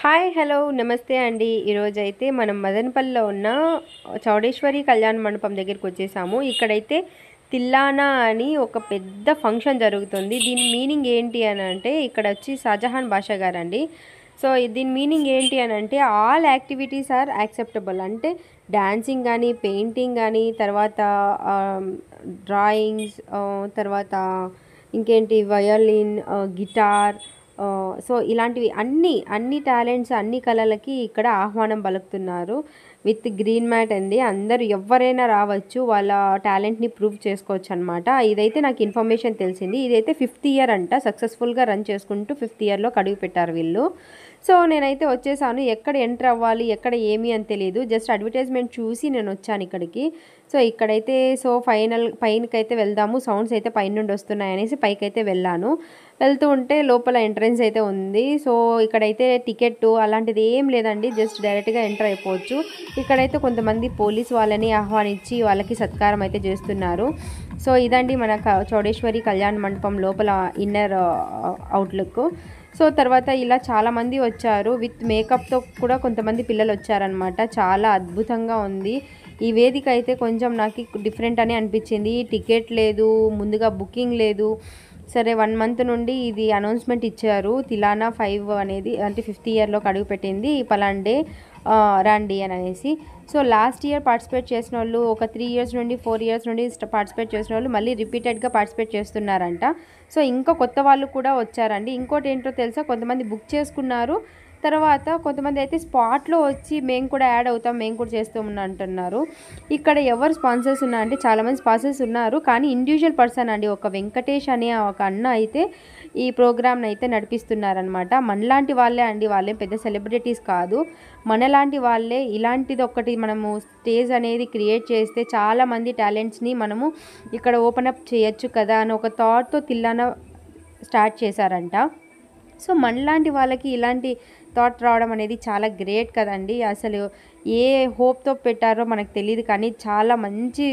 Hi hello నమస్తే అండి. ఈరోజైతే మనం మదనపల్లిలో ఉన్న చౌడేశ్వరి కళ్యాణ మండపం దగ్గరికి వచ్చేసాము. ఇక్కడైతే తిల్లానా అని ఒక పెద్ద ఫంక్షన్ జరుగుతుంది. దీని మీనింగ్ ఏంటి అని అంటే ఇక్కడ వచ్చి షాజహాన్ బాషా గారు అండి. సో దీని మీనింగ్ ఏంటి అని అంటే ఆల్ యాక్టివిటీస్ ఆర్ యాక్సెప్టబుల్, అంటే డాన్సింగ్ కానీ, పెయింటింగ్ కానీ, తర్వాత డ్రాయింగ్స్, తర్వాత ఇంకేంటి వయోలిన్, గిటార్, సో ఇలాంటివి అన్ని టాలెంట్స్, అన్ని కళలకి ఇక్కడ ఆహ్వానం పలుకుతున్నారు. విత్ గ్రీన్ మ్యాట్ అండి. అందరూ ఎవరైనా రావచ్చు, వాళ్ళ టాలెంట్ని ప్రూవ్ చేసుకోవచ్చు అనమాట. ఇదైతే నాకు ఇన్ఫర్మేషన్ తెలిసింది. ఇదైతే 5th ఇయర్ అంట, సక్సెస్ఫుల్గా రన్ చేసుకుంటూ 5th ఇయర్లో అడుగు పెట్టారు వీళ్ళు. సో నేనైతే వచ్చేసాను. ఎక్కడ ఎంటర్ అవ్వాలి, ఎక్కడ ఏమి అని తెలియదు. జస్ట్ అడ్వర్టైజ్మెంట్ చూసి నేను వచ్చాను ఇక్కడికి. సో ఇక్కడైతే పైనకైతే వెళ్దాము, సౌండ్స్ అయితే పైన నుండి వస్తున్నాయి అనేసి పైకైతే వెళ్ళాను. వెళ్తూ ఉంటే లోపల ఎంట్రన్స్ అయితే ఉంది. సో ఇక్కడైతే టికెట్ అలాంటిది ఏం లేదండి, జస్ట్ డైరెక్ట్గా ఎంటర్ అయిపోవచ్చు. ఇక్కడైతే కొంతమంది పోలీస్ వాళ్ళని ఆహ్వానించి వాళ్ళకి సత్కారం అయితే చేస్తున్నారు. సో ఇదండి మన చౌడేశ్వరి కళ్యాణ మండపం లోపల ఇన్నర్ అవుట్లుక్. సో తర్వాత ఇలా చాలామంది వచ్చారు, విత్ మేకప్తో కూడా కొంతమంది పిల్లలు వచ్చారనమాట. చాలా అద్భుతంగా ఉంది. ఈ వేదిక అయితే కొంచెం నాకు డిఫరెంట్ అని అనిపించింది. టికెట్ లేదు, ముందుగా బుకింగ్ లేదు. సరే 1 మంత్ నుండి ఇది అనౌన్స్మెంట్ ఇచ్చారు, తిలానా 5 అనేది, అంటే 5th ఇయర్లోకి అడుగుపెట్టింది పలాన్ డే రండి అని అనేసి. సో లాస్ట్ ఇయర్ పార్టిసిపేట్ చేసిన వాళ్ళు ఒక 3 ఇయర్స్ నుండి 4 ఇయర్స్ నుండి పార్టిసిపేట్ చేసిన వాళ్ళు మళ్ళీ రిపీటెడ్గా పార్టిసిపేట్ చేస్తున్నారంట. సో ఇంకా కొత్త వాళ్ళు కూడా వచ్చారండి. ఇంకోటి ఏంటో తెలుసా, కొంతమంది బుక్ చేసుకున్నారు, తర్వాత కొంతమంది అయితే స్పాట్లో వచ్చి మేము కూడా యాడ్ అవుతాం, మేము కూడా చేస్తామని అంటున్నారు. ఇక్కడ ఎవరు స్పాన్సర్స్ ఉన్నా అంటే చాలామంది స్పాన్సర్స్ ఉన్నారు, కానీ ఇండివిజువల్ పర్సన్ అండి, ఒక వెంకటేష్ అనే ఒక అన్న అయితే ఈ ప్రోగ్రామ్ని అయితే నడిపిస్తున్నారనమాట. మనలాంటి వాళ్ళే అండి, వాళ్ళే పెద్ద సెలబ్రిటీస్ కాదు, మనలాంటి వాళ్ళే. ఇలాంటిది ఒకటి మనము స్టేజ్ అనేది క్రియేట్ చేస్తే చాలామంది టాలెంట్స్ని మనము ఇక్కడ ఓపెన్ అప్ చేయొచ్చు కదా అని ఒక థాట్తో తిల్లానా స్టార్ట్ చేశారంట. సో మనలాంటి వాళ్ళకి ఇలాంటి థాట్ రావడం అనేది చాలా గ్రేట్ కదండి. అసలు ఏ హోప్తో పెట్టారో మనకు తెలియదు, కానీ చాలా మంచి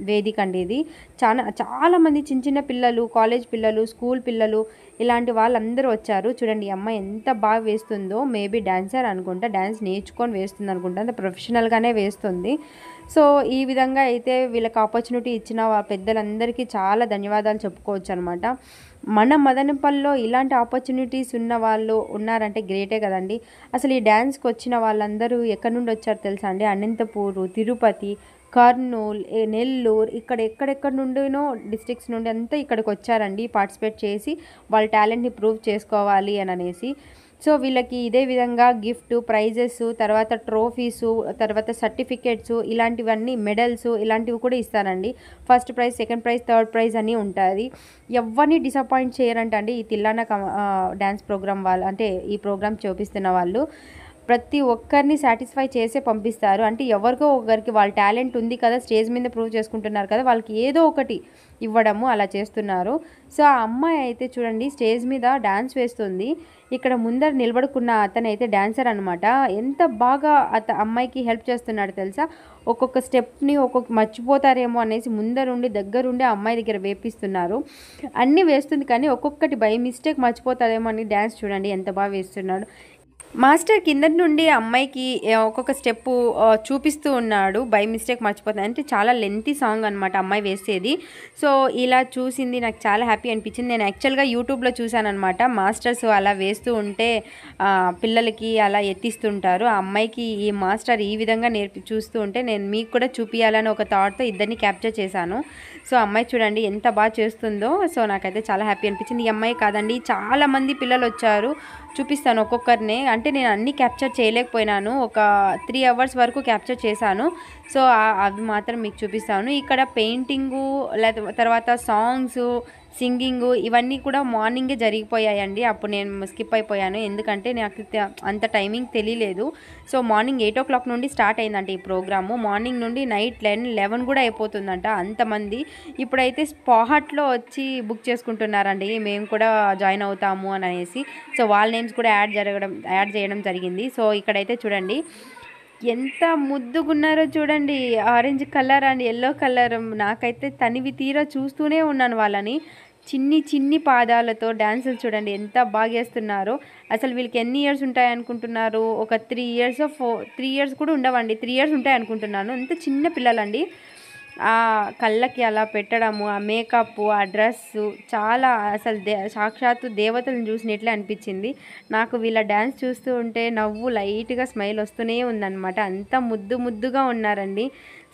వేదిక అండి ఇది. చాలామంది చిన్న చిన్న పిల్లలు, కాలేజ్ పిల్లలు, స్కూల్ పిల్లలు, ఇలాంటి వాళ్ళందరూ వచ్చారు. చూడండి ఈ అమ్మాయి ఎంత బాగా వేస్తుందో, మేబీ డాన్సర్ అనుకుంటా, డ్యాన్స్ నేర్చుకొని వేస్తుంది అనుకుంటా, అంత ప్రొఫెషనల్గానే వేస్తుంది. సో ఈ విధంగా అయితే వీళ్ళకి ఆపర్చునిటీ ఇచ్చిన పెద్దలందరికీ చాలా ధన్యవాదాలు చెప్పుకోవచ్చు అనమాట. మన మదనపల్లిలో ఇలాంటి ఆపర్చునిటీస్ ఉన్న వాళ్ళు ఉన్నారంటే గ్రేటే కదండి. అసలు ఈ డ్యాన్స్కి వచ్చిన వాళ్ళందరూ ఎక్కడి నుండి వచ్చారు తెలుసా అండి? అనంతపూరు, తిరుపతి, కర్నూలు, నెల్లూరు, ఎక్కడెక్కడి నుండినో డిస్ట్రిక్ట్స్ నుండి అంతా ఇక్కడికి వచ్చారండి పార్టిసిపేట్ చేసి వాళ్ళ టాలెంట్ని ప్రూవ్ చేసుకోవాలి అని అనేసి. సో వీళ్ళకి ఇదే విధంగా గిఫ్ట్, ప్రైజెస్, తర్వాత ట్రోఫీసు, తర్వాత సర్టిఫికేట్స్, ఇలాంటివన్నీ మెడల్స్ ఇలాంటివి కూడా ఇస్తారండి. First prize, second prize, third prize అని ఉంటుంది. ఎవరిని డిసప్పాయింట్ చేయరంట అండి ఈ తిల్లానా డ్యాన్స్ ప్రోగ్రామ్ వాళ్ళు, అంటే ఈ ప్రోగ్రామ్ చూపిస్తున్న వాళ్ళు ప్రతి ఒక్కరిని సాటిస్ఫై చేసే పంపిస్తారు. అంటే ఎవరికో ఒకరికి వాళ్ళ టాలెంట్ ఉంది కదా, స్టేజ్ మీద ప్రూవ్ చేసుకుంటున్నారు కదా, వాళ్ళకి ఏదో ఒకటి ఇవ్వడము అలా చేస్తున్నారు. సో ఆ అమ్మాయి అయితే చూడండి స్టేజ్ మీద డ్యాన్స్ వేస్తుంది. ఇక్కడ ముందర నిలబడుకున్న అతను అయితే డాన్సర్ అనమాట. ఎంత బాగా అమ్మాయికి హెల్ప్ చేస్తున్నాడు తెలుసా. ఒక్కొక్క స్టెప్ని మర్చిపోతారేమో అనేసి ముందరుండి దగ్గరుండి ఆ అమ్మాయి దగ్గర వేపిస్తున్నారు. అన్నీ వేస్తుంది కానీ ఒక్కొక్కటి బై మిస్టేక్ మర్చిపోతారేమో అని డ్యాన్స్ చూడండి ఎంత బాగా వేస్తున్నాడు. మాస్టర్ కింద నుండి అమ్మాయికి ఒక్కొక్క స్టెప్పు చూపిస్తూ ఉన్నాడు, బై మిస్టేక్ మర్చిపోతుంది. అంటే చాలా లెంతీ సాంగ్ అనమాట అమ్మాయి వేసేది. సో ఇలా చూసింది నాకు చాలా హ్యాపీ అనిపించింది. నేను యాక్చువల్గా యూట్యూబ్లో చూశాను అనమాట, మాస్టర్స్ అలా వేస్తూ ఉంటే పిల్లలకి అలా ఎత్తిస్తుంటారు. ఆ అమ్మాయికి ఈ మాస్టర్ ఈ విధంగా చూస్తూ ఉంటే నేను మీకు కూడా చూపించాలని ఒక థాట్తో ఇద్దరిని క్యాప్చర్ చేశాను. సో అమ్మాయి చూడండి ఎంత బాగా చేస్తుందో. సో నాకైతే చాలా హ్యాపీ అనిపించింది. ఈ అమ్మాయి కాదండి, చాలామంది పిల్లలు వచ్చారు. చూపిస్తాను ఒక్కొక్కరినే, అంటే నేను అన్నీ క్యాప్చర్ చేయలేకపోయినాను, ఒక 3 అవర్స్ వరకు క్యాప్చర్ చేశాను. సో అవి మాత్రం మీకు చూపిస్తాను. ఇక్కడ పెయింటింగు, తర్వాత సాంగ్స్, సింగింగు ఇవన్నీ కూడా మార్నింగే జరిగిపోయాయండి. అప్పుడు నేను స్కిప్ అయిపోయాను, ఎందుకంటే నాకు అంత టైమింగ్ తెలియలేదు. సో మార్నింగ్ 8 o'clock నుండి స్టార్ట్ అయిందంట ఈ ప్రోగ్రాము. మార్నింగ్ నుండి నైట్ 10, 11 కూడా అయిపోతుందంట అంతమంది. ఇప్పుడైతే స్పాట్లో వచ్చి బుక్ చేసుకుంటున్నారండి, మేము కూడా జాయిన్ అవుతాము అని అనేసి. సో వాళ్ళ నేమ్స్ కూడా యాడ్ చేయడం జరిగింది. సో ఇక్కడైతే చూడండి ఎంత ముద్దుగున్నారో చూడండి, orange colour and yellow colour. నాకైతే తనివి తీరా చూస్తూనే ఉన్నాను వాళ్ళని. చిన్ని చిన్ని పాదాలతో డ్యాన్సులు చూడండి ఎంత బాగా చేస్తున్నారో. అసలు వీళ్ళకి ఎన్ని ఇయర్స్ ఉంటాయి అనుకుంటున్నారు? ఒక 3 ఇయర్స్ 3 ఇయర్స్ కూడా ఉండవండి, 3 ఇయర్స్ ఉంటాయి అనుకుంటున్నాను. అంత చిన్న పిల్లలండి. ఆ కళ్ళకి అలా పెట్టడము, ఆ మేకప్, ఆ డ్రెస్సు చాలా అసలు సాక్షాత్తు దేవతలను చూసినట్లే అనిపించింది నాకు. వీళ్ళ డ్యాన్స్ చూస్తూ ఉంటే నవ్వు లైట్గా స్మైల్ వస్తూనే ఉందన్నమాట. అంత ముద్దు ముద్దుగా ఉన్నారండి.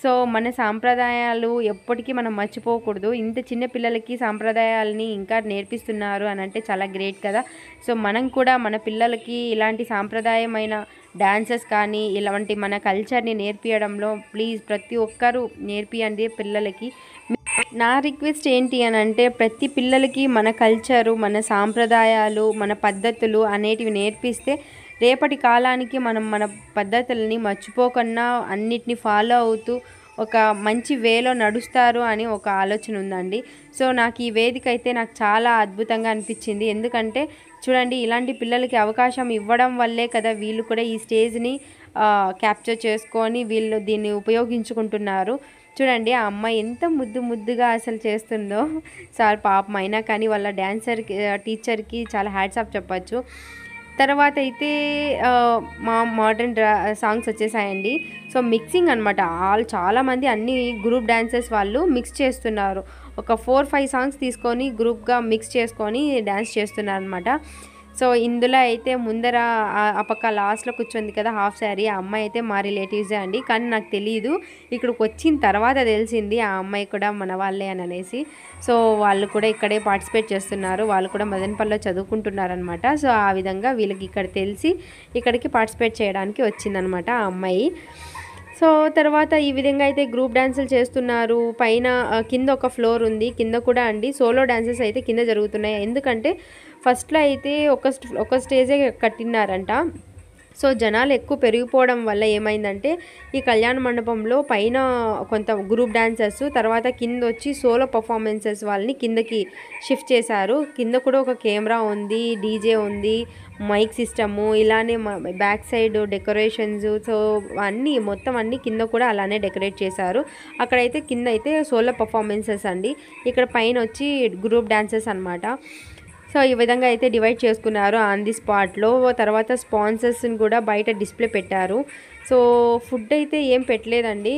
సో మన సాంప్రదాయాలు ఎప్పటికీ మనం మర్చిపోకూడదు. ఇంత చిన్న పిల్లలకి సాంప్రదాయాలని ఇంకా నేర్పిస్తున్నారు అని అంటే చాలా గ్రేట్ కదా. సో మనం కూడా మన పిల్లలకి ఇలాంటి సాంప్రదాయమైన డాన్సెస్ కానీ ఇలాంటి మన కల్చర్ని నేర్పించడంలో ప్లీజ్ ప్రతి ఒక్కరూ నేర్పియండి పిల్లలకి. నా రిక్వెస్ట్ ఏంటి అని అంటే ప్రతి పిల్లలకి మన కల్చరు, మన సాంప్రదాయాలు, మన పద్ధతులు అనేటివి నేర్పిస్తే రేపటి కాలానికి మనం మన పద్ధతులని మర్చిపోకుండా అన్నిటిని ఫాలో అవుతూ ఒక మంచి వేలో నడుస్తారు అని ఒక ఆలోచన ఉందండి. సో నాకు ఈ వేదిక అయితే నాకు చాలా అద్భుతంగా అనిపించింది. ఎందుకంటే చూడండి ఇలాంటి పిల్లలకి అవకాశం ఇవ్వడం వల్లే కదా వీళ్ళు కూడా ఈ స్టేజ్ని క్యాప్చర్ చేసుకొని వీళ్ళు దీన్ని ఉపయోగించుకుంటున్నారు. చూడండి ఆ అమ్మాయి ఎంత ముద్దు ముద్దుగా అసలు చేస్తుందో. సార్ పాపం అయినా కానీ వాళ్ళ డాన్సర్కి టీచర్కి చాలా హ్యాట్స్ ఆఫ్ చెప్పచ్చు. తర్వాత అయితే మా మోడర్న్ సాంగ్స్ వచ్చేసాయండి. సో మిక్సింగ్ అనమాట. చాలామంది అన్ని గ్రూప్ డాన్సెస్ వాళ్ళు మిక్స్ చేస్తున్నారు. ఒక 4-5 సాంగ్స్ తీసుకొని గ్రూప్గా మిక్స్ చేసుకొని డ్యాన్స్ చేస్తున్నారు అనమాట. సో ఇందులో అయితే ముందర ఆ పక్క లాస్ట్లో కూర్చొంది కదా హాఫ్ శారీ, ఆ అమ్మాయి అయితే మా రిలేటివ్సే అండి. కానీ నాకు తెలియదు, ఇక్కడికి వచ్చిన తర్వాత తెలిసింది ఆ అమ్మాయి కూడా మన వాళ్ళే అని అనేసి. సో వాళ్ళు కూడా ఇక్కడే పార్టిసిపేట్ చేస్తున్నారు. వాళ్ళు కూడా మదనపల్లిలో చదువుకుంటున్నారనమాట. సో ఆ విధంగా వీళ్ళకి ఇక్కడ తెలిసి ఇక్కడికి పార్టిసిపేట్ చేయడానికి వచ్చిందనమాట ఆ అమ్మాయి. సో తర్వాత ఈ విధంగా అయితే గ్రూప్ డ్యాన్సులు చేస్తున్నారు. పైన కింద ఒక ఫ్లోర్ ఉంది, కింద కూడా అండి సోలో డ్యాన్సెస్ అయితే కింద జరుగుతున్నాయి. ఎందుకంటే ఫస్ట్లో అయితే ఒక స్టేజే కట్టినారంట. సో జనాలు ఎక్కువ పెరిగిపోవడం వల్ల ఏమైందంటే ఈ కళ్యాణ మండపంలో పైన కొంత గ్రూప్ డాన్సర్స్, తర్వాత కింద వచ్చి సోలో పర్ఫార్మెన్సెస్ వాళ్ళని కిందకి షిఫ్ట్ చేశారు. కింద కూడా ఒక కెమెరా ఉంది, డీజే ఉంది, మైక్ సిస్టము, ఇలానే బ్యాక్ సైడ్ డెకరేషన్స్. సో అన్నీ మొత్తం అన్నీ కింద కూడా అలానే డెకరేట్ చేశారు. అక్కడైతే కింద అయితే సోలో పర్ఫార్మెన్సెస్ అండి, ఇక్కడ పైన వచ్చి గ్రూప్ డాన్సెస్ అనమాట. సో ఈ విధంగా అయితే డివైడ్ చేసుకున్నారు ఆన్ ది స్పాట్లో. తర్వాత స్పాన్సర్స్ని కూడా బయట డిస్ప్లే పెట్టారు. సో ఫుడ్ అయితే ఏం పెట్టలేదండి,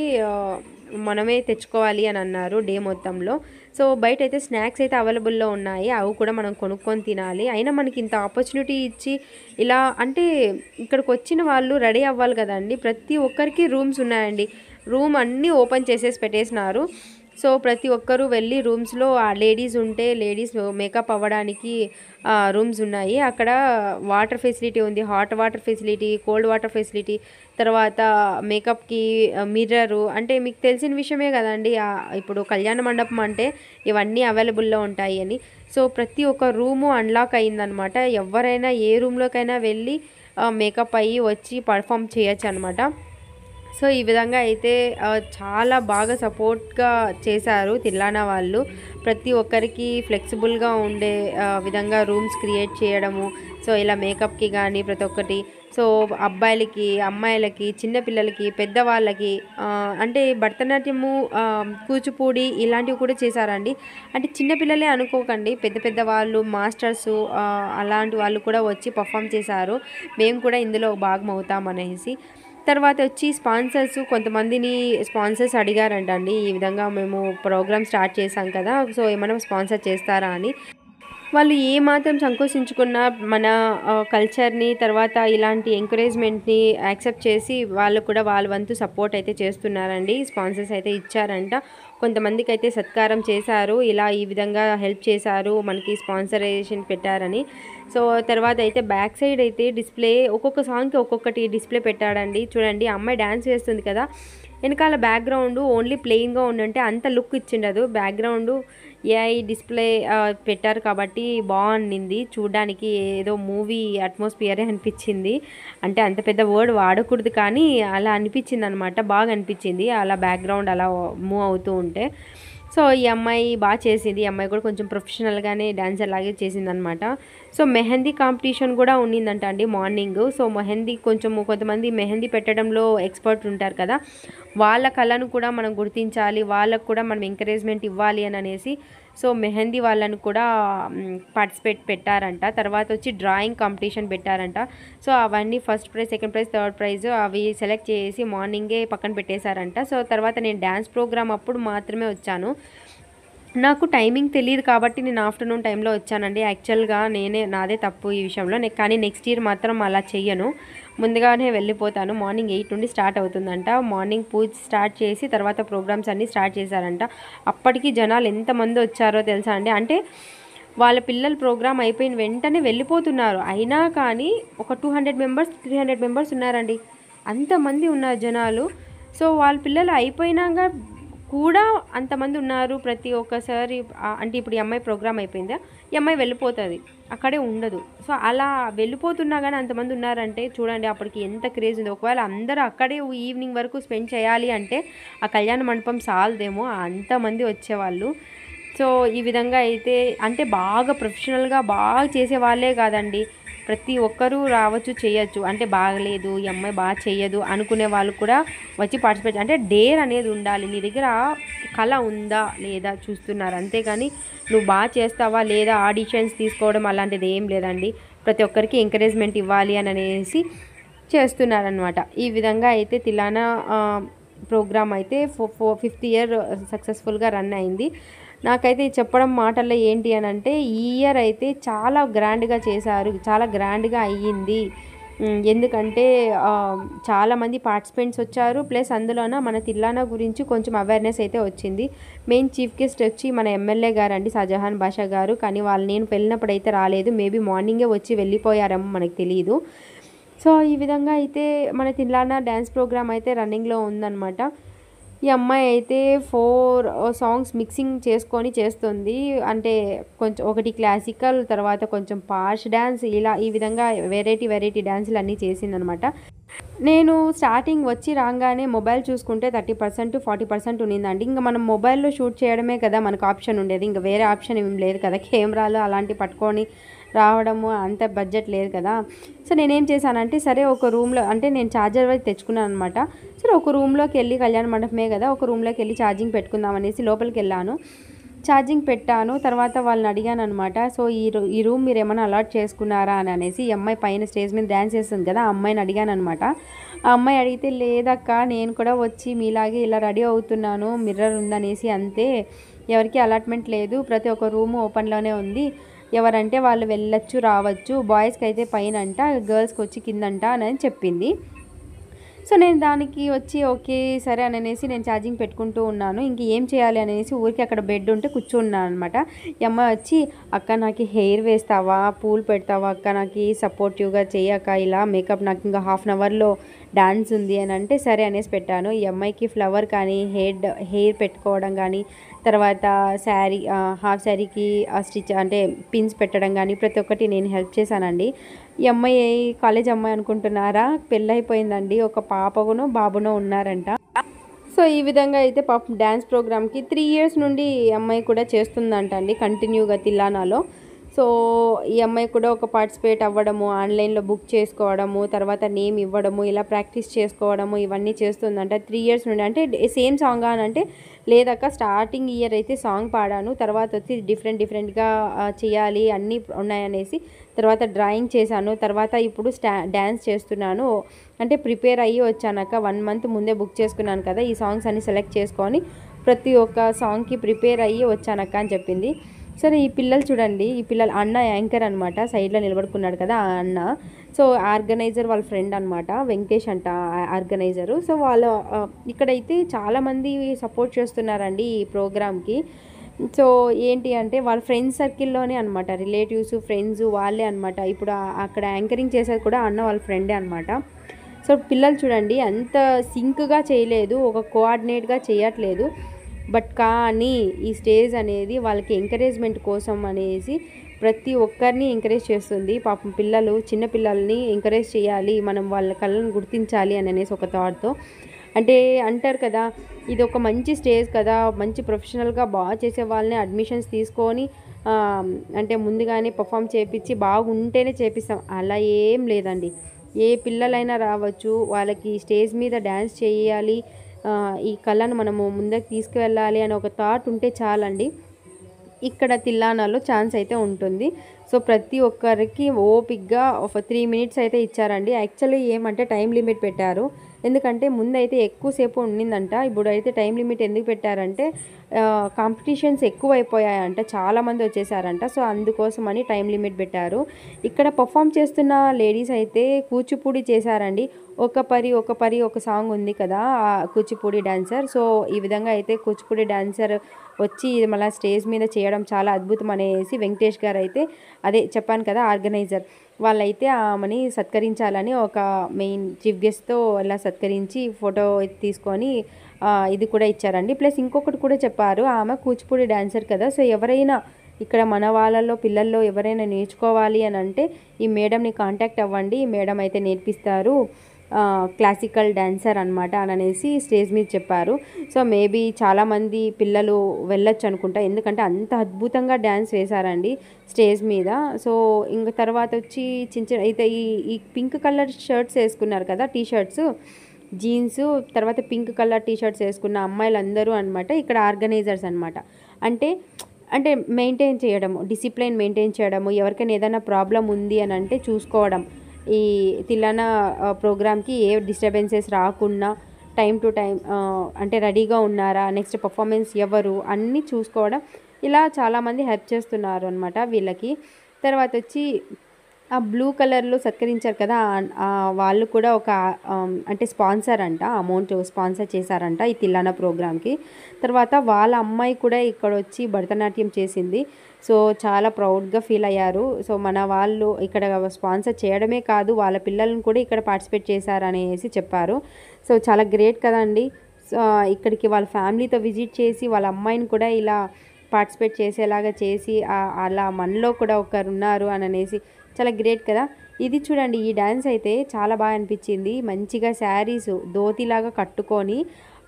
మనమే తెచ్చుకోవాలి అని అన్నారు డే మొత్తంలో. సో బయట అయితే స్నాక్స్ అయితే అవైలబుల్లో ఉన్నాయి, అవి కూడా మనం కొనుక్కొని తినాలి. అయినా మనకి ఇంత ఆపర్చునిటీ ఇచ్చి ఇలా అంటే ఇక్కడికి వచ్చిన వాళ్ళు రెడీ అవ్వాలి కదండి. ప్రతి ఒక్కరికి రూమ్స్ ఉన్నాయండి, రూమ్ అన్నీ ఓపెన్ చేసేసి పెట్టేసినారు. సో ప్రతి ఒక్కరూ వెళ్ళి రూమ్స్లో ఆ లేడీస్ ఉంటే లేడీస్ మేకప్ అవ్వడానికి రూమ్స్ ఉన్నాయి. అక్కడ వాటర్ ఫెసిలిటీ ఉంది, hot water facility, cold water facility, తర్వాత మేకప్కి మిర్రరు. అంటే మీకు తెలిసిన విషయమే కదండి, ఇప్పుడు కళ్యాణ మండపం అంటే ఇవన్నీ అవైలబుల్లో ఉంటాయి అని. సో ప్రతి ఒక్క రూము అన్లాక్ అయిందనమాట. ఎవరైనా ఏ రూమ్లోకైనా వెళ్ళి మేకప్ అయ్యి వచ్చి పర్ఫామ్ చేయొచ్చు అనమాట. సో ఈ విధంగా అయితే చాలా బాగా సపోర్ట్గా చేశారు తిల్లానా వాళ్ళు. ప్రతి ఒక్కరికి ఫ్లెక్సిబుల్గా ఉండే విధంగా రూమ్స్ క్రియేట్ చేయడము. సో ఇలా మేకప్కి కానీ ప్రతి ఒక్కటి. సో అబ్బాయిలకి, అమ్మాయిలకి, చిన్నపిల్లలకి, పెద్దవాళ్ళకి అంటే భరతనాట్యము, కూచిపూడి ఇలాంటివి కూడా చేశారండి. అంటే చిన్నపిల్లలే అనుకోకండి, పెద్ద పెద్ద వాళ్ళు, మాస్టర్సు అలాంటి వాళ్ళు కూడా వచ్చి పర్ఫామ్ చేశారు. మేము కూడా ఇందులో భాగం అవుతాం అనేసి. తర్వాత వచ్చి స్పాన్సర్స్, కొంతమందిని స్పాన్సర్స్ అడిగారంటండి, ఈ విధంగా మేము ప్రోగ్రామ్ స్టార్ట్ చేశాం కదా, సో ఏమైనా స్పాన్సర్ చేస్తారా అని. వాళ్ళు ఏమాత్రం సంకోచించుకున్న మన కల్చర్ని, తర్వాత ఇలాంటి ఎంకరేజ్మెంట్ని యాక్సెప్ట్ చేసి వాళ్ళు కూడా వాళ్ళ వంతు సపోర్ట్ అయితే చేస్తున్నారండి. స్పాన్సర్స్ అయితే ఇచ్చారంట, కొంతమందికి అయితే సత్కారం చేశారు, ఇలా ఈ విధంగా హెల్ప్ చేశారు, మనకి స్పాన్సరేషన్ పెట్టారని. సో తర్వాత అయితే బ్యాక్ సైడ్ అయితే డిస్ప్లే, ఒక్కొక్క సాంగ్కి ఒక్కొక్కటి డిస్ప్లే పెట్టాడండి. చూడండి అమ్మాయి డ్యాన్స్ వేస్తుంది కదా, వెనకాల బ్యాక్గ్రౌండ్ ఓన్లీ ప్లెయిన్గా ఉండంటే అంత లుక్ ఇచ్చిండదు. బ్యాక్గ్రౌండ్ ఏఐ డిస్ప్లే పెట్టారు కాబట్టి బాగుండింది చూడడానికి, ఏదో మూవీ అట్మాస్ఫియరే అనిపించింది. అంటే అంత పెద్ద వర్డ్ వాడకూడదు కానీ అలా అనిపించింది అనమాట, బాగా అనిపించింది అలా బ్యాక్గ్రౌండ్ అలా మూవ్ అవుతూ ఉంటే. సో ఈ అమ్మాయి బాగా చేసింది, ఈ అమ్మాయి కూడా కొంచెం ప్రొఫెషనల్గానే డ్యాన్స్ అలాగే చేసిందనమాట. సో మెహందీ కాంపిటీషన్ కూడా ఉండిందంట అండి మార్నింగ్. సో మెహందీ కొంతమంది మెహందీ పెట్టడంలో ఎక్స్పర్ట్ ఉంటారు కదా, వాళ్ళ కళను కూడా మనం గుర్తించాలి, వాళ్ళకు కూడా మనం ఎంకరేజ్మెంట్ ఇవ్వాలి అని అనేసి సో మెహందీ వాళ్ళని కూడా పార్టిసిపేట్ పెట్టారంట. తర్వాత వచ్చి డ్రాయింగ్ కాంపిటీషన్ పెట్టారంట. సో అవన్నీ first prize, second prize, third prize అవి సెలెక్ట్ చేసి మార్నింగే పక్కన పెట్టేశారంట. సో తర్వాత నేను డ్యాన్స్ ప్రోగ్రామ్ అప్పుడు మాత్రమే వచ్చాను. నాకు టైమింగ్ తెలియదు కాబట్టి నేను ఆఫ్టర్నూన్ టైంలో వచ్చానండి. యాక్చువల్గా నాదే తప్పు ఈ విషయంలో. కానీ నెక్స్ట్ ఇయర్ మాత్రం అలా చెయ్యను, ముందుగానే వెళ్ళిపోతాను. మార్నింగ్ 8 నుండి స్టార్ట్ అవుతుందంట. మార్నింగ్ పూజ స్టార్ట్ చేసి తర్వాత ప్రోగ్రామ్స్ అన్నీ స్టార్ట్ చేశారంట. అప్పటికి జనాలు ఎంతమంది వచ్చారో తెలుసా అండి. అంటే వాళ్ళ పిల్లల ప్రోగ్రామ్ అయిపోయిన వెంటనే వెళ్ళిపోతున్నారు. అయినా కానీ ఒక 200 మెంబర్స్ 300 మెంబర్స్ ఉన్నారండి. అంతమంది ఉన్నారు జనాలు. సో వాళ్ళ పిల్లలు అయిపోయినాక కూడా అంతమంది ఉన్నారు. ప్రతి ఒక్కసారి అంటే ఇప్పుడు ఈ అమ్మాయి ప్రోగ్రామ్ అయిపోయిందా, ఈ అమ్మాయి వెళ్ళిపోతుంది, అక్కడే ఉండదు. సో అలా వెళ్ళిపోతున్నా కానీ అంతమంది ఉన్నారంటే చూడండి అప్పటికి ఎంత క్రేజ్ ఉంది. ఒకవేళ అందరూ అక్కడే ఈవినింగ్ వరకు స్పెండ్ చేయాలి అంటే ఆ కళ్యాణ మండపం చాలదేమో, అంతమంది వచ్చేవాళ్ళు. సో ఈ విధంగా అయితే అంటే బాగా ప్రొఫెషనల్గా బాగా చేసే వాళ్ళే కాదండి, ప్రతి ఒక్కరూ రావచ్చు, చేయొచ్చు. అంటే బాగలేదు, ఈ అమ్మాయి బాగా చేయదు అనుకునే వాళ్ళు కూడా వచ్చి పార్టిసిపేట్, అంటే డేర్ అనేది ఉండాలి. నీ దగ్గర కళ ఉందా లేదా చూస్తున్నారు, అంతేగాని నువ్వు బాగా చేస్తావా లేదా ఆడిషన్స్ తీసుకోవడం అలాంటిది ఏం లేదండి. ప్రతి ఒక్కరికి ఎంకరేజ్మెంట్ ఇవ్వాలి అని అనేసి చేస్తున్నారనమాట. ఈ విధంగా అయితే తిలానా ప్రోగ్రామ్ అయితే 5th ఇయర్ సక్సెస్ఫుల్గా రన్ అయింది. నాకైతే చెప్పడం మాటల్లో ఏంటి అని అంటే ఈ ఇయర్ అయితే చాలా గ్రాండ్గా చేశారు, చాలా గ్రాండ్గా అయ్యింది. ఎందుకంటే చాలామంది పార్టిసిపెంట్స్ వచ్చారు, ప్లస్ అందులోన మన తిల్లానా గురించి కొంచెం అవేర్నెస్ అయితే వచ్చింది. మెయిన్ చీఫ్ గెస్ట్ వచ్చి మన ఎమ్మెల్యే గారు అండి, షాజహాన్ బాషా గారు. కానీ వాళ్ళు నేను వెళ్ళినప్పుడు అయితే రాలేదు, మేబీ మార్నింగే వచ్చి వెళ్ళిపోయారేమో, మనకు తెలియదు. సో ఈ విధంగా అయితే మన తిల్లానా డ్యాన్స్ ప్రోగ్రామ్ అయితే రన్నింగ్లో ఉందన్నమాట. ఈ అమ్మాయి అయితే 4 సాంగ్స్ మిక్సింగ్ చేసుకొని చేస్తుంది. అంటే కొంచెం ఒకటి క్లాసికల్, తర్వాత కొంచెం పాష్ డ్యాన్స్, ఇలా ఈ విధంగా వెరైటీ డ్యాన్సులు అన్నీ చేసిందనమాట. నేను స్టార్టింగ్ వచ్చి రాగానే మొబైల్ చూసుకుంటే 30% 40% ఉన్నిందండి. ఇంకా మనం మొబైల్లో షూట్ చేయడమే కదా మనకు ఆప్షన్ ఉండేది, ఇంకా వేరే ఆప్షన్ ఏం లేదు కదా. కెమెరాలు అలాంటివి పట్టుకొని రావడము అంత బడ్జెట్ లేదు కదా. సో నేనేం చేశానంటే సరే ఒక రూమ్లో, అంటే నేను ఛార్జర్ అయితే తెచ్చుకున్నాను అనమాట. సరే ఒక రూమ్లోకి వెళ్ళి, కళ్యాణ మండపమే కదా, ఒక రూమ్లోకి వెళ్ళి ఛార్జింగ్ పెట్టుకుందాం అనేసి లోపలికి వెళ్ళాను. ఛార్జింగ్ పెట్టాను. తర్వాత వాళ్ళని అడిగాను అనమాట. సో ఈ రూమ్ మీరు ఏమైనా అలాట్ చేసుకున్నారా అని అనేసి. ఈ అమ్మాయి పైన స్టేజ్ మీద డ్యాన్స్ చేస్తుంది కదా, ఆ అమ్మాయిని అడిగాను అనమాట. ఆ అమ్మాయి అడిగితే లేదక్క, నేను కూడా వచ్చి మీలాగే ఇలా రెడీ అవుతున్నాను, మిర్రర్ ఉందనేసి, అంతే, ఎవరికి అలాట్మెంట్ లేదు, ప్రతి ఒక్క రూము ఓపెన్లోనే ఉంది, ఎవరంటే వాళ్ళు వెళ్ళొచ్చు రావచ్చు, బాయ్స్కి అయితే పైన అంట, గర్ల్స్కి వచ్చి కిందంట అని చెప్పింది. సో నేను దానికి వచ్చి ఓకే సరే అని అనేసి నేను ఛార్జింగ్ పెట్టుకుంటూ ఉన్నాను. ఇంక ఏం చేయాలి అనేసి ఊరికి అక్కడ బెడ్ ఉంటే కూర్చున్నాను అనమాట. ఈ అమ్మాయి వచ్చి అక్క నాకు హెయిర్ వేస్తావా, పూలు పెడతావా అక్క, నాకు సపోర్టివ్గా చేయక, ఇలా మేకప్ నాకు ఇంకా 1/2 అవర్లో డాన్స్ ఉంది అని అంటే సరే అనేసి పెట్టాను. ఈ అమ్మాయికి ఫ్లవర్ కానీ హెయిర్ పెట్టుకోవడం కానీ, తర్వాత శారీ హాఫ్ శారీకి స్టిచ్ అంటే పిన్స్ పెట్టడం కానీ ప్రతి ఒక్కటి నేను హెల్ప్ చేశానండి. ఈ అమ్మాయి కాలేజ్ అమ్మాయి అనుకుంటున్నారా, పెళ్ళైపోయిందండి, ఒక పాపగునో బాబునో ఉన్నారంట. సో ఈ విధంగా అయితే పాపం డ్యాన్స్ ప్రోగ్రామ్కి 3 ఇయర్స్ నుండి ఈ అమ్మాయి కూడా చేస్తుందంట అండి కంటిన్యూగా తిల్లానాలో. సో ఈ అమ్మాయి కూడా ఒక పార్టిసిపేట్ అవ్వడము, ఆన్లైన్లో బుక్ చేసుకోవడము, తర్వాత నేమ్ ఇవ్వడము, ఇలా ప్రాక్టీస్ చేసుకోవడము, ఇవన్నీ చేస్తుందంట 3 ఇయర్స్ నుండి. అంటే సేమ్ సాంగ్ అని అంటే లేదక్క, స్టార్టింగ్ ఇయర్ అయితే సాంగ్ పాడాను, తర్వాత వచ్చి డిఫరెంట్గా చేయాలి అన్నీ ఉన్నాయనేసి తర్వాత డ్రాయింగ్ చేశాను, తర్వాత ఇప్పుడు డ్యాన్స్ చేస్తున్నాను, అంటే ప్రిపేర్ అయ్యి వచ్చానక్క, 1 మంత్ ముందే బుక్ చేసుకున్నాను కదా, ఈ సాంగ్స్ అన్ని సెలెక్ట్ చేసుకొని ప్రతి ఒక్క సాంగ్కి ప్రిపేర్ అయ్యి వచ్చానక్క అని చెప్పింది. సరే ఈ పిల్లలు చూడండి, ఈ పిల్లలు అన్న యాంకర్ అనమాట, సైడ్లో నిలబడుకున్నాడు కదా ఆ అన్న. సో ఆర్గనైజర్ వాళ్ళ ఫ్రెండ్ అనమాట, వెంకటేష్ అంట ఆర్గనైజరు. సో వాళ్ళ ఇక్కడైతే చాలామంది సపోర్ట్ చేస్తున్నారండి ఈ ప్రోగ్రామ్కి. సో ఏంటి అంటే వాళ్ళ ఫ్రెండ్స్ సర్కిల్లోనే అనమాట, రిలేటివ్స్ ఫ్రెండ్స్ వాళ్ళే అనమాట. ఇప్పుడు అక్కడ యాంకరింగ్ చేసేది కూడా అన్న వాళ్ళ ఫ్రెండే అనమాట. సో పిల్లలు చూడండి అంత సింక్గా చేయలేదు, ఒక కోఆర్డినేట్గా చేయట్లేదు, బట్ కానీ ఈ స్టేజ్ అనేది వాళ్ళకి ఎంకరేజ్మెంట్ కోసం అనేసి ప్రతి ఒక్కరిని ఎంకరేజ్ చేస్తుంది. పాపం పిల్లలు, చిన్న పిల్లల్ని ఎంకరేజ్ చేయాలి, మనం వాళ్ళ కళను గుర్తించాలి అని అనేసి ఒక థాట్తో. అంటే అంటారు కదా, ఇది ఒక మంచి స్టేజ్ కదా, మంచి ప్రొఫెషనల్గా బాగా చేసే వాళ్ళని అడ్మిషన్స్ తీసుకొని అంటే ముందుగానే పర్ఫామ్ చేయించి బాగుంటేనే చేపిస్తాం, అలా ఏం లేదండి. ఏ పిల్లలైనా రావచ్చు, వాళ్ళకి స్టేజ్ మీద డ్యాన్స్ చేయాలి, ఈ కళను మనము ముందుకు తీసుకువెళ్ళాలి అని ఒక థాట్ ఉంటే చాలండి, ఇక్కడ తిల్లానాలో ఛాన్స్ అయితే ఉంటుంది. సో ప్రతి ఒక్కరికి ఓపిక్గా ఒక 3 మినిట్స్ అయితే ఇచ్చారండి. యాక్చువల్లీ ఏమంటే టైం లిమిట్ పెట్టారు. ఎందుకంటే ముందైతే ఎక్కువసేపు ఉండిందంట. ఇప్పుడైతే టైం లిమిట్ ఎందుకు పెట్టారంటే కాంపిటీషన్స్ ఎక్కువైపోయాయంట, చాలామంది వచ్చేసారంట. సో అందుకోసమని టైం లిమిట్ పెట్టారు. ఇక్కడ పర్ఫామ్ చేస్తున్న లేడీస్ అయితే కూచిపూడి చేశారండి. ఒక పరి ఒక సాంగ్ ఉంది కదా, ఆ కూచిపూడి డాన్సర్. సో ఈ విధంగా అయితే కూచిపూడి డాన్సర్ వచ్చి మళ్ళీ స్టేజ్ మీద చేయడం చాలా అద్భుతం అనేసి వెంకటేష్ గారు అయితే, అదే చెప్పాను కదా ఆర్గనైజర్ వాళ్ళైతే ఆమెని సత్కరించాలని ఒక మెయిన్ చీఫ్ గెస్ట్తో ఇలా సత్కరించి ఫోటో తీసుకొని ఇది కూడా ఇచ్చారండి. ప్లస్ ఇంకొకటి కూడా చెప్పారు, ఆమె కూచిపూడి డాన్సర్ కదా, సో ఎవరైనా ఇక్కడ మన వాళ్ళలో పిల్లల్లో ఎవరైనా నేర్చుకోవాలి అని అంటే ఈ మేడంని కాంటాక్ట్ అవ్వండి, ఈ మేడం అయితే నేర్పిస్తారు, క్లాసికల్ డాన్సర్ అనమాట అని అనేసి స్టేజ్ మీద చెప్పారు. సో మేబీ చాలామంది పిల్లలు వెళ్ళొచ్చు అనుకుంటా, ఎందుకంటే అంత అద్భుతంగా డ్యాన్స్ వేశారండి స్టేజ్ మీద. సో ఇంక తర్వాత వచ్చి చిన్న అయితే ఈ పింక్ కలర్ షర్ట్స్ వేసుకున్నారు కదా, టీ షర్ట్స్ జీన్స్, తర్వాత పింక్ కలర్ టీ షర్ట్స్ వేసుకున్న అమ్మాయిలందరూ అనమాట ఇక్కడ ఆర్గనైజర్స్ అనమాట. అంటే అంటే మెయింటైన్ చేయడము, డిసిప్లైన్ మెయింటైన్ చేయడము, ఎవరికైనా ఏదైనా ప్రాబ్లం ఉంది అని అంటే చూసుకోవడం, ఈ తిల్లానా ప్రోగ్రామ్కి ఏ డిస్టర్బెన్సెస్ రాకుండా టైం టు టైం అంటే రెడీగా ఉన్నారా, నెక్స్ట్ పర్ఫార్మెన్స్ ఎవరు అన్నీ చూసుకోవడం, ఇలా చాలామంది హెల్ప్ చేస్తున్నారు అనమాట వీళ్ళకి. తర్వాత వచ్చి ఆ బ్లూ కలర్లో సత్కరించారు కదా, వాళ్ళు కూడా ఒక అంటే స్పాన్సర్ అంట, అమౌంట్ స్పాన్సర్ చేశారంట ఈ తిల్లానా ప్రోగ్రామ్కి. తర్వాత వాళ్ళ అమ్మాయి కూడా ఇక్కడ వచ్చి భరతనాట్యం చేసింది. సో చాలా ప్రౌడ్గా ఫీల్ అయ్యారు. సో మన వాళ్ళు ఇక్కడ స్పాన్సర్ చేయడమే కాదు, వాళ్ళ పిల్లలను కూడా ఇక్కడ పార్టిసిపేట్ చేశారనేసి చెప్పారు. సో చాలా గ్రేట్ కదండి. సో ఇక్కడికి వాళ్ళ ఫ్యామిలీతో విజిట్ చేసి వాళ్ళ అమ్మాయిని కూడా ఇలా పార్టిసిపేట్ చేసేలాగా చేసి అలా మనలో కూడా ఒకరు ఉన్నారు అని అనేసి చాలా గ్రేట్ కదా. ఇది చూడండి, ఈ డ్యాన్స్ అయితే చాలా బాగా అనిపించింది. మంచిగా శారీస్ ధోతిలాగా కట్టుకొని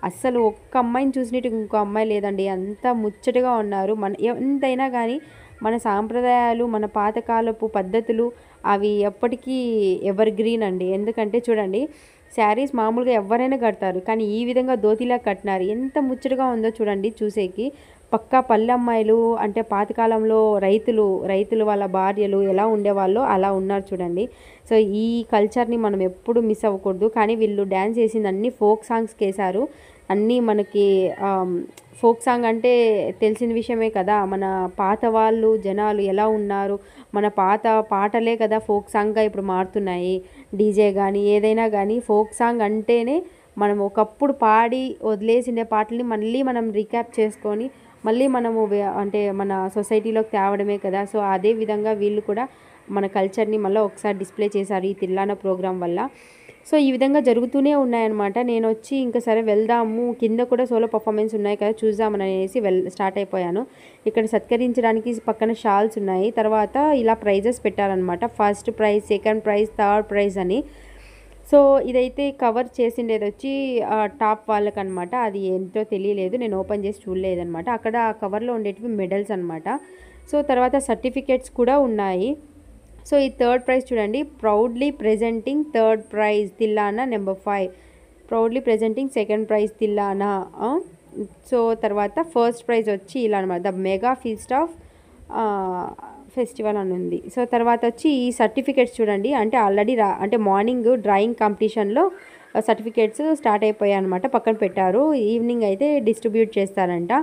అస్సలు ఒక్క అమ్మాయిని చూసినట్టు ఇంకో అమ్మాయి లేదండి, అంత ముచ్చటగా ఉన్నారు. మన ఎంతైనా కానీ మన సాంప్రదాయాలు, మన పాతకాలపు పద్ధతులు అవి ఎప్పటికీ ఎవర్ గ్రీన్ అండి. ఎందుకంటే చూడండి, శారీస్ మామూలుగా ఎవరైనా కడతారు, కానీ ఈ విధంగా ధోతిలా కట్టినారు. ఎంత ముచ్చటగా ఉందో చూడండి చూసేకి. పక్కా పల్లె అమ్మాయిలు అంటే పాతకాలంలో రైతులు వాళ్ళ భార్యలు ఎలా ఉండేవాళ్ళో అలా ఉన్నారు చూడండి. సో ఈ కల్చర్ని మనం ఎప్పుడు మిస్ అవ్వకూడదు. కానీ వీళ్ళు డ్యాన్స్ చేసింది అన్నీ ఫోక్ సాంగ్స్కి వేశారు. అన్నీ మనకి ఫోక్ సాంగ్ అంటే తెలిసిన విషయమే కదా, మన పాత వాళ్ళు జనాలు ఎలా ఉన్నారు, మన పాత పాటలే కదా ఫోక్ సాంగ్గా ఇప్పుడు మారుతున్నాయి. డీజే కానీ ఏదైనా కానీ ఫోక్ సాంగ్ అంటేనే మనం ఒకప్పుడు పాడి వదిలేసిన పాటల్ని మళ్ళీ మనం రీక్యాప్ చేసుకొని మళ్ళీ మనము అంటే మన సొసైటీలోకి తేవడమే కదా. సో అదే విధంగా వీళ్ళు కూడా మన కల్చర్ని మళ్ళీ ఒకసారి డిస్ప్లే చేశారు ఈ తిల్లానా ప్రోగ్రాం వల్ల. సో ఈ విధంగా జరుగుతూనే ఉన్నాయన్నమాట. నేను వచ్చి ఇంకా సరే వెళ్దాము, కింద కూడా సోలో పర్ఫార్మెన్స్ ఉన్నాయి కదా చూద్దామని అనేసి స్టార్ట్ అయిపోయాను. ఇక్కడ సత్కరించడానికి పక్కన షాల్స్ ఉన్నాయి. తర్వాత ఇలా ప్రైజెస్ పెట్టారనమాట, first prize, second prize, third prize అని. సో ఇదైతే కవర్ చేసిండేది వచ్చి టాప్ వాళ్ళకనమాట. అది ఏంటో తెలియలేదు, నేను ఓపెన్ చేసి చూడలేదనమాట. అక్కడ ఆ కవర్లో ఉండేటివి మెడల్స్ అనమాట. సో తర్వాత సర్టిఫికేట్స్ కూడా ఉన్నాయి. సో ఈ థర్డ్ ప్రైజ్ చూడండి, proudly presenting third prize tillana number 5, proudly presenting second prize tillana. So తర్వాత ఫస్ట్ ప్రైజ్ వచ్చి ఇలా అనమాట, the mega feast of festival అని ఉంది. సో తర్వాత వచ్చి ఈ సర్టిఫికేట్స్ చూడండి, అంటే ఆల్రెడీ అంటే మార్నింగ్ డ్రాయింగ్ కాంపిటీషన్లో సర్టిఫికేట్స్ స్టార్ట్ అయిపోయాయి అనమాట, పక్కన పెట్టారు. ఈవినింగ్ అయితే డిస్ట్రిబ్యూట్ చేస్తారంట.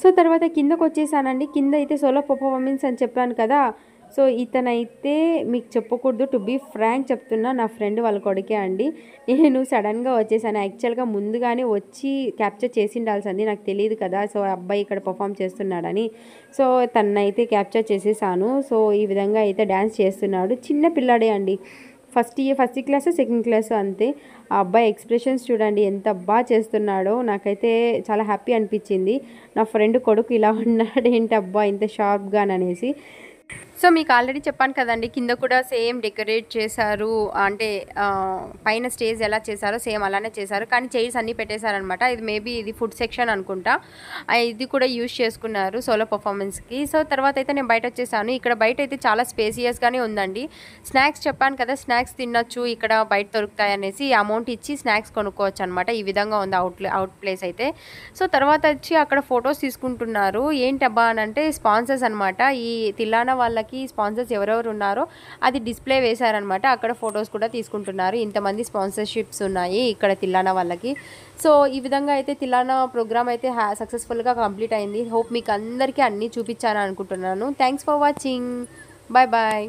సో తర్వాత కిందకు వచ్చేసానండి. కింద అయితే సోలో పర్ఫార్మెన్స్ అని చెప్పాను కదా. సో ఇతనైతే మీకు చెప్పకూడదు, టు బీ ఫ్రాంక్ చెప్తున్నా, నా ఫ్రెండ్ వాళ్ళ కొడుకే అండి. నేను సడన్గా వచ్చేసాను. యాక్చువల్గా ముందుగానే వచ్చి క్యాప్చర్ చేసి ఉండాల్సింది, నాకు తెలియదు కదా. సో అబ్బాయి ఇక్కడ పర్ఫామ్ చేస్తున్నాడని సో తనైతే క్యాప్చర్ చేసేసాను. సో ఈ విధంగా అయితే డ్యాన్స్ చేస్తున్నాడు. చిన్న పిల్లాడే అండి, ఫస్ట్ క్లాస్ సెకండ్ క్లాస్ అంతే. ఆ అబ్బాయి ఎక్స్ప్రెషన్స్ చూడండి ఎంత బాగా చేస్తున్నాడో, నాకైతే చాలా హ్యాపీ అనిపించింది. నా ఫ్రెండ్ కొడుకు ఇలా ఉన్నాడు ఏంటి అబ్బా ఇంత షార్ప్గా అనేసి. సో మీకు ఆల్రెడీ చెప్పాను కదండి, కింద కూడా సేమ్ డెకరేట్ చేశారు. అంటే పైన స్టేజ్ ఎలా చేశారో సేమ్ అలానే చేశారు, కానీ చైర్స్ అన్నీ పెట్టేశారనమాట. ఇది మేబీ ఇది ఫుడ్ సెక్షన్ అనుకుంటా. ఇది కూడా యూజ్ చేసుకున్నారు సోలో పర్ఫార్మెన్స్కి. సో తర్వాత అయితే నేను బయట వచ్చేసాను. ఇక్కడ బయట అయితే చాలా స్పేసియస్గానే ఉందండి. స్నాక్స్ చెప్పాను కదా, స్నాక్స్ తినొచ్చు ఇక్కడ బయట దొరుకుతాయి అనేసి, అమౌంట్ ఇచ్చి స్నాక్స్ కొనుక్కోవచ్చు అనమాట. ఈ విధంగా ఉంది అవుట్ ప్లేస్ అయితే. సో తర్వాత వచ్చి అక్కడ ఫొటోస్ తీసుకుంటున్నారు. ఏంటబ్బా అని అంటే స్పాన్సర్స్ అనమాట. ఈ తిల్లానా వాళ్ళకి స్పాన్సర్స్ ఎవరెవరు ఉన్నారో అది డిస్ప్లే వేశారనమాట. అక్కడ ఫొటోస్ కూడా తీసుకుంటున్నారు. ఇంతమంది స్పాన్సర్షిప్స్ ఉన్నాయి ఇక్కడ తిల్లానా వాళ్ళకి. సో ఈ విధంగా అయితే తిల్లానా ప్రోగ్రామ్ అయితే సక్సెస్ఫుల్గా కంప్లీట్ అయింది. హోప్ మీకు అందరికీ అన్నీ చూపించాను అనుకుంటున్నాను. Thanks for watching. Bye bye.